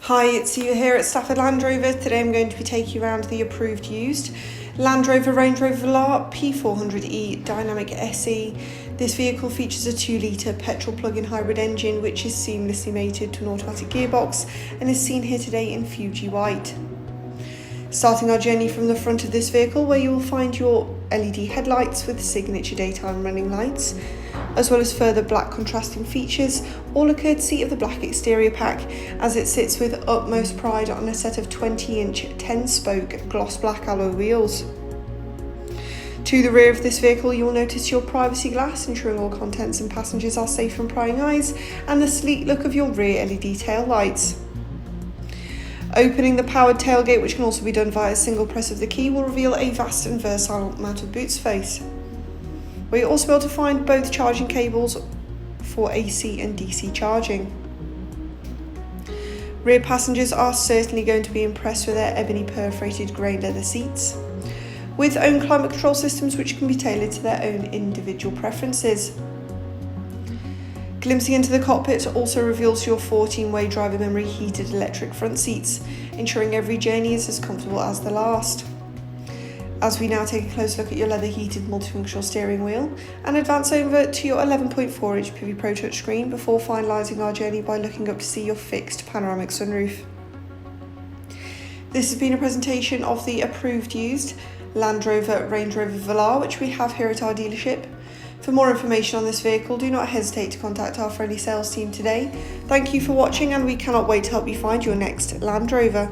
Hi, it's Eva here at Stafford Land Rover. Today I'm going to be taking you around the approved used Land Rover Velar P400e Dynamic SE. This vehicle features a 2-litre petrol plug-in hybrid engine which is seamlessly mated to an automatic gearbox and is seen here today in Fuji White. Starting our journey from the front of this vehicle, where you will find your LED headlights with signature daytime running lights, as well as further black contrasting features, all a courtesy of the black exterior pack, as it sits with utmost pride on a set of 20-inch 10-spoke gloss black alloy wheels. To the rear of this vehicle, you will notice your privacy glass, ensuring all contents and passengers are safe from prying eyes, and the sleek look of your rear LED tail lights. Opening the powered tailgate, which can also be done via a single press of the key, will reveal a vast and versatile amount of boot space, where you'll also be able to find both charging cables for AC and DC charging. Rear passengers are certainly going to be impressed with their ebony perforated grey leather seats, with own climate control systems which can be tailored to their own individual preferences. Glimpsing into the cockpit also reveals your 14-way driver memory heated electric front seats, ensuring every journey is as comfortable as the last. As we now take a close look at your leather heated multifunctional steering wheel and advance over to your 11.4-inch P400e Pro touchscreen before finalising our journey by looking up to see your fixed panoramic sunroof. This has been a presentation of the approved used Land Rover Velar, which we have here at our dealership. For more information on this vehicle, do not hesitate to contact our friendly sales team today. Thank you for watching, and we cannot wait to help you find your next Land Rover.